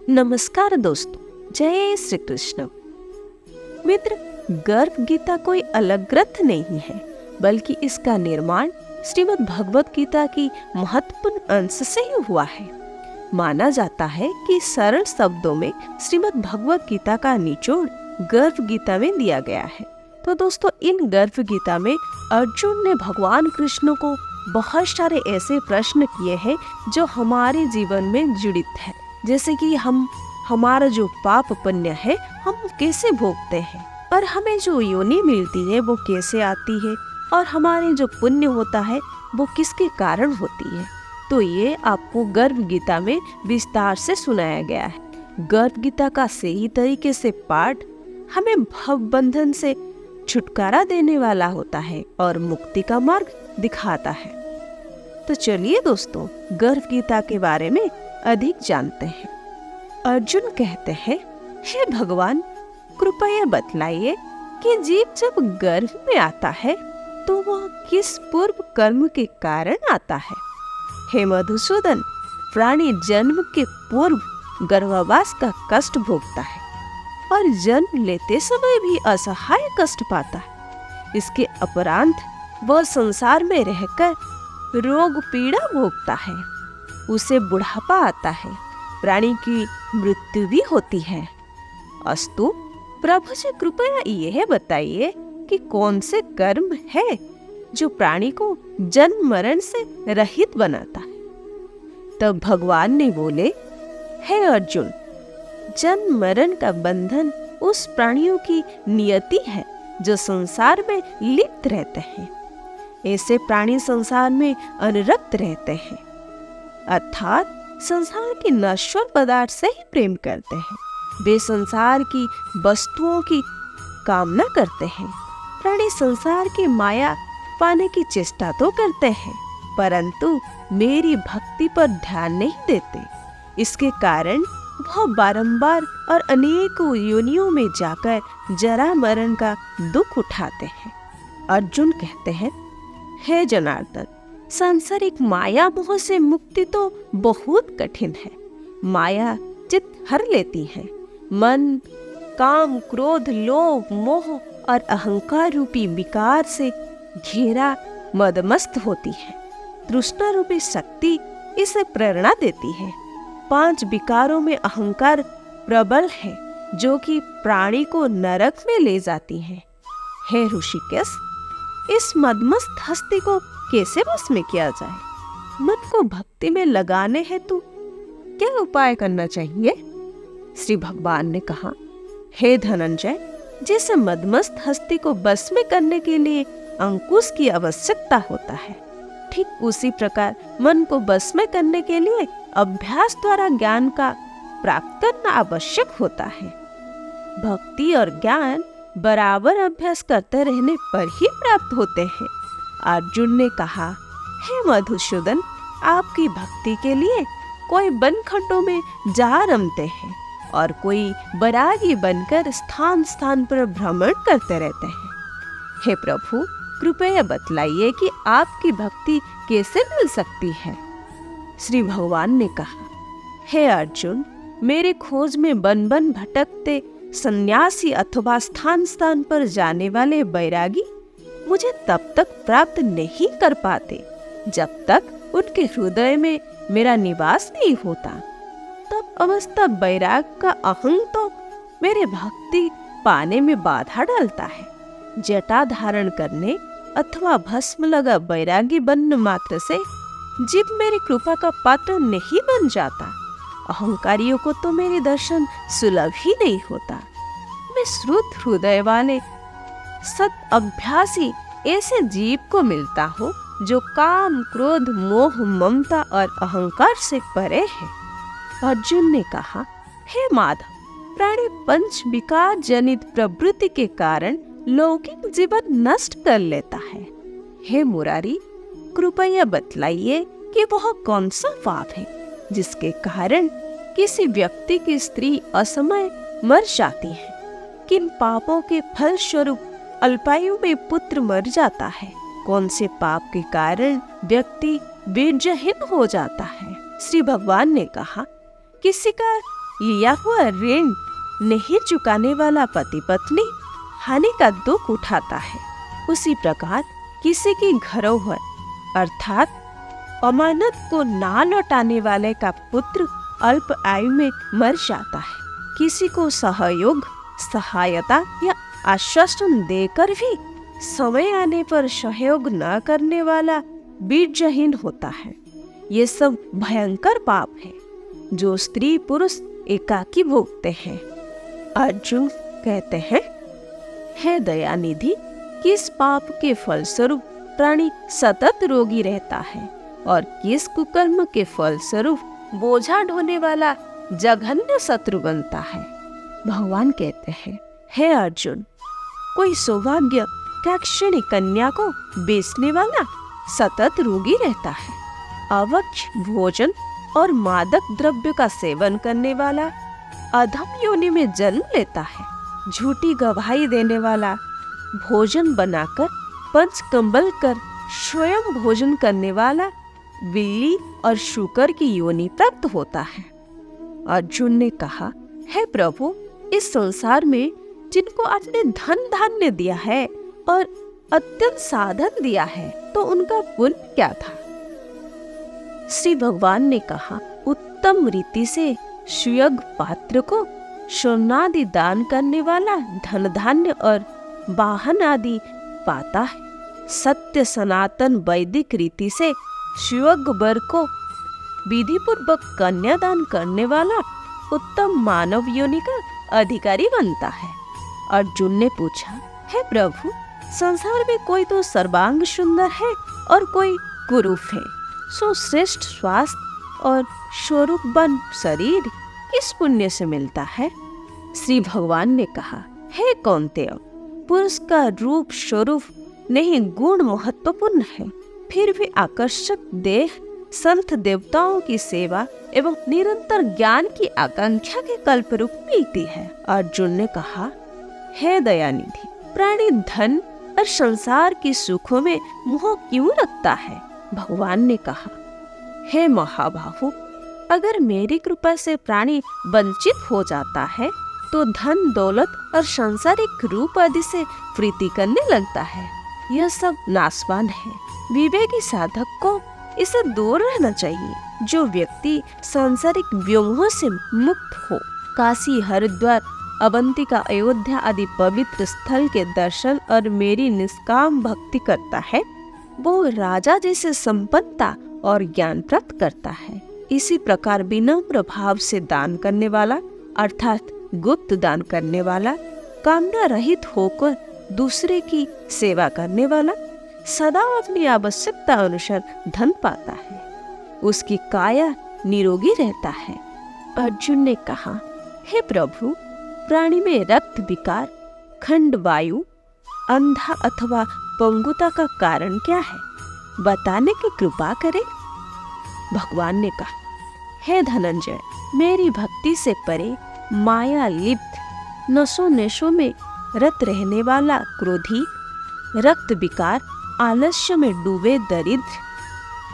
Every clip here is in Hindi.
नमस्कार दोस्तों, जय श्री कृष्ण। मित्र, गर्भ गीता कोई अलग ग्रंथ नहीं है, बल्कि इसका निर्माण श्रीमद् भगवत गीता की महत्वपूर्ण अंश से ही हुआ है। माना जाता है कि सरल शब्दों में श्रीमद् भगवत गीता का निचोड़ गर्भ गीता में दिया गया है। तो दोस्तों, इन गर्भ गीता में अर्जुन ने भगवान कृष्ण को बहुत सारे ऐसे प्रश्न किए हैं जो हमारे जीवन में जुड़ित है। जैसे कि हमारा जो पाप पुण्य है हम कैसे भोगते हैं, और हमें जो योनि मिलती है वो कैसे आती है, और हमारे जो पुण्य होता है वो किसके कारण होती है। तो ये आपको गर्भ गीता में विस्तार से सुनाया गया है। गर्भ गीता का सही तरीके से पाठ हमें भव बंधन से छुटकारा देने वाला होता है और मुक्ति का मार्ग दिखाता है। तो चलिए दोस्तों, गर्भ गीता के बारे में अधिक जानते हैं। अर्जुन कहते हैं, हे भगवान, कृपया बतलाइए कि जीव जब गर्भ में आता है तो वह किस पूर्व कर्म के कारण आता है। हे मधुसूदन, प्राणी जन्म के पूर्व गर्भावास का कष्ट भोगता है और जन्म लेते समय भी असहाय कष्ट पाता है। इसके उपरांत वह संसार में रहकर रोग पीड़ा भोगता है। उसे बुढ़ापा आता है, प्राणी की मृत्यु भी होती है। अस्तु, प्रभु जी कृपया यह बताइए कि कौन से कर्म है जो प्राणी को जन्म मरण से रहित बनाता है। तब भगवान ने बोले, हे अर्जुन, जन्म मरण का बंधन उस प्राणियों की नियति है जो संसार में लिप्त रहते हैं। ऐसे प्राणी संसार में अनुरक्त रहते हैं, अर्थात संसार के नश्वर पदार्थ से ही प्रेम करते हैं। वे संसार की वस्तुओं की कामना करते हैं। प्राणी संसार की माया पाने की चेष्टा तो करते हैं, परंतु मेरी भक्ति पर ध्यान नहीं देते। इसके कारण वह बारंबार और अनेकों योनियों में जाकर जरा मरण का दुख उठाते हैं। अर्जुन कहते हैं, हे जनार्दन, सांसारिक माया मोह से मुक्ति तो बहुत कठिन है। माया चित्त हर लेती है। मन काम, क्रोध, लोभ, मोह और अहंकार रूपी विकार से घेरा मदमस्त होती है। तृष्णा रूपी शक्ति इसे प्रेरणा देती है। 5 विकारों में अहंकार प्रबल है, जो कि प्राणी को नरक में ले जाती है। हे ऋषिकेश, इस मदमस्त हस्ती को कैसे वश में किया जाए? मन को भक्ति में लगाने हेतु क्या उपाय करना चाहिए? श्री भगवान ने कहा, हे धनंजय, जैसे मदमस्त हस्ती को वश में करने के लिए अंकुश की आवश्यकता होता है, ठीक उसी प्रकार मन को वश में करने के लिए अभ्यास द्वारा ज्ञान का प्राप्त करना आवश्यक होता है। भक्ति और ज्ञान बराबर अभ्यास करते रहने पर ही प्राप्त होते हैं। अर्जुन ने कहा, हे मधुसूदन, आपकी भक्ति के लिए कोई बनखंडों में जा रमते हैं और कोई बैरागी बनकर स्थान स्थान पर भ्रमण करते रहते हैं। हे प्रभु, कृपया बतलाइए कि आपकी भक्ति कैसे मिल सकती है। श्री भगवान ने कहा, हे अर्जुन, मेरे खोज में बन बन भटकते सन्यासी अथवा स्थान स्थान पर जाने वाले बैरागी मुझे तब तक प्राप्त नहीं कर पाते जब तक उनके हृदय में मेरा निवास नहीं होता। तब अवस्था बैराग का अहंग तो मेरे भक्ति पाने में बाधा डालता है। जटा धारण करने अथवा भस्म लगा बैरागी बनने मात्र से जीव मेरी कृपा का पात्र नहीं बन जाता। अहंकारियों को तो मेरे दर्शन सुलभ ही नहीं होता। मैं श्रुत हृदय वाले सत अभ्यासी ऐसे जीव को मिलता हूँ जो काम, क्रोध, मोह, ममता और अहंकार से परे है। अर्जुन ने कहा, हे माधव, प्राणी पंच विकार जनित प्रवृत्ति के कारण लौकिक जीवन नष्ट कर लेता है। हे मुरारी, कृपया बतलाइए कि वह कौन सा पाप है जिसके कारण किसी व्यक्ति की स्त्री असमय मर जाती है। किन पापों के फल स्वरूप अल्पायु में पुत्र मर जाता है। कौन से पाप के कारण व्यक्ति बीजहीन हो जाता है। श्री भगवान ने कहा, किसी का लिया हुआ ऋण नहीं चुकाने वाला पति पत्नी हानि का दुख उठाता है, उसी प्रकार किसी की धरोहर अर्थात अमानत को ना लौटाने वाले का पुत्र अल्प आयु में मर जाता है। किसी को सहयोग, सहायता या आश्वासन देकर भी समय आने पर सहयोग न करने वाला बीजहीन होता है। ये सब भयंकर पाप है जो स्त्री पुरुष एकाकी भोगते हैं। अर्जुन कहते हैं, हे दयानिधि, किस पाप के फलस्वरूप प्राणी सतत रोगी रहता है और किस कुकर्म के फलस्वरूप बोझा ढोने वाला जघन्य शत्रु बनता है। भगवान कहते हैं, हे अर्जुन, कोई सौभाग्य क्षणी कन्या को बेचने वाला सतत रोगी रहता है। अवक्ष भोजन और मादक द्रव्य का सेवन करने वाला अधम योनि में जन्म लेता है। झूठी गवाही देने वाला भोजन बनाकर पंच कंबल कर स्वयं भोजन करने वाला बिल्ली और शूकर की योनि प्राप्त होता है। अर्जुन ने कहा, हे प्रभु, इस संसार में जिनको आपने धन धान्य दिया है और अत्यंत साधन दिया है, तो उनका पुण्य क्या था? श्री भगवान ने कहा, उत्तम रीति से सुयोग्य पात्र को सोनादि दान करने वाला धन धान्य और वाहन आदि पाता है। सत्य सनातन वैदिक रीति से सुयोग्य वर को विधि पूर्वक कन्यादान करने वाला उत्तम मानव योनि का अधिकारी बनता है। अर्जुन ने पूछा, हे प्रभु, संसार में कोई तो सर्वांग सुंदर है और कोई कुरूप है, सो श्रेष्ठ स्वास्थ्य और स्वरूपवान शरीर किस पुण्य से मिलता है? श्री भगवान ने कहा, हे कौन्तेय, पुरुष का रूप स्वरूप नहीं गुण महत्वपूर्ण है, फिर भी आकर्षक देह संत देवताओं की सेवा एवं निरंतर ज्ञान की आकांक्षा के कल्प रूप मिलती है। अर्जुन ने कहा, हे दयानिधि, प्राणी धन और संसार की सुखों में मोह क्यों रखता है? भगवान ने कहा, हे महाबाहु, अगर मेरी कृपा से प्राणी वंचित हो जाता है तो धन दौलत और सांसारिक रूप आदि से प्रीति करने लगता है। यह सब नाशवान है। विवेकी साधक को इसे दूर रहना चाहिए। जो व्यक्ति सांसारिक व्योमों से मुक्त हो, काशी, हरिद्वार, अवंतिका, अयोध्या आदि पवित्र स्थल के दर्शन और मेरी निष्काम भक्ति करता है, वो राजा जैसे संपन्नता और ज्ञान प्राप्त करता है। इसी प्रकार विनम्र भाव से दान करने वाला अर्थात गुप्त दान करने वाला, कामना रहित होकर दूसरे की सेवा करने वाला सदा अपनी आवश्यकता अनुसार धन पाता है। उसकी काया निरोगी रहता है। अर्जुन ने कहा, हे प्रभु, प्राणी में रक्त विकार, खंड वायु, अंधा अथवा पंगुता का कारण क्या है? बताने की कृपा करें। भगवान ने कहा, हे धनंजय, मेरी भक्ति से परे माया लिप्त नशो नशो में रत रहने वाला क्रोधी, रक्त विकार, आलस्य में डूबे दरिद्र,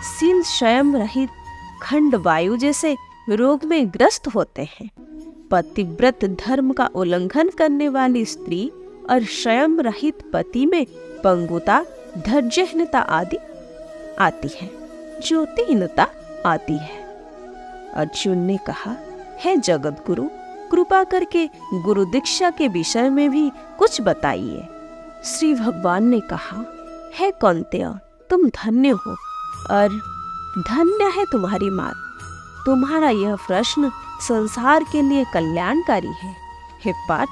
शील स्वयं रहित खंड वायु जैसे रोग में ग्रस्त होते हैं। पतिव्रत धर्म का उल्लंघन करने वाली स्त्री और स्वयं रहित पति में पंगुता, धैर्यहीनता आदि आती है, ज्योतिहीनता आती है। अर्जुन ने कहा, हे जगत गुरु, कृपा करके गुरु दीक्षा के विषय में भी कुछ बताइए। श्री भगवान ने कहा, हे कौन्तेय, तुम धन्य हो और धन्य है तुम्हारी मात। तुम्हारा यह प्रश्न संसार के लिए कल्याणकारी है। हे पार्थ,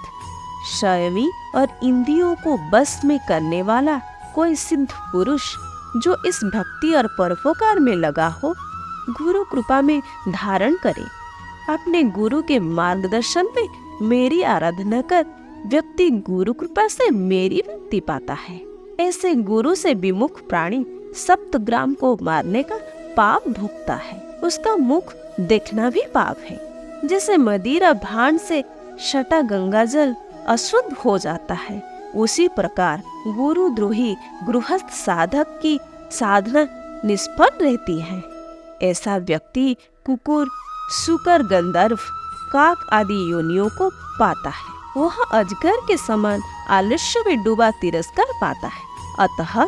संयमी और इंद्रियों को बस में करने वाला कोई सिद्ध पुरुष जो इस भक्ति और परोपकार में लगा हो, गुरु कृपा में धारण करे। अपने गुरु के मार्गदर्शन में मेरी आराधना कर व्यक्ति गुरु कृपा से मेरी भक्ति पाता है। ऐसे गुरु से विमुख प्राणी सप्तग्राम को मारने का पाप भुगता है। उसका मुख देखना भी पाप है। जैसे मदिरा भांड से सटा गंगाजल अशुद्ध हो जाता है, उसी प्रकार गुरुद्रोही गृहस्थ साधक की साधना निष्फल रहती है। ऐसा व्यक्ति कुकुर, सूकर, गंधर्व, काक आदि योनियों को पाता है, वह अजगर के समान आलस्य में डूबा तिरस्कार पाता है। अतः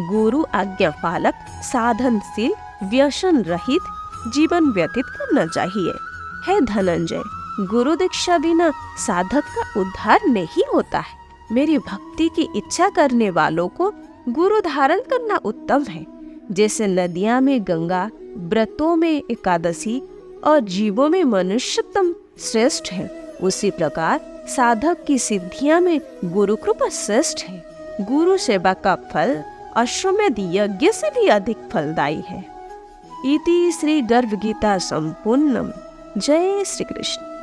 गुरु आज्ञा पालक, साधनशील, व्यसन रहित जीवन व्यतीत करना चाहिए। हे धनंजय, गुरु दीक्षा बिना साधक का उद्धार नहीं होता है। मेरी भक्ति की इच्छा करने वालों को गुरु धारण करना उत्तम है। जैसे नदियां में गंगा, व्रतों में एकादशी और जीवों में मनुष्यतम श्रेष्ठ है, उसी प्रकार साधक की सिद्धियां में गुरु कृपा श्रेष्ठ है। गुरु सेवा का फल अश्वमेध यज्ञ से भी अधिक फलदायी है। इति श्री गर्भ गीता संपूर्णम। जय श्री कृष्ण।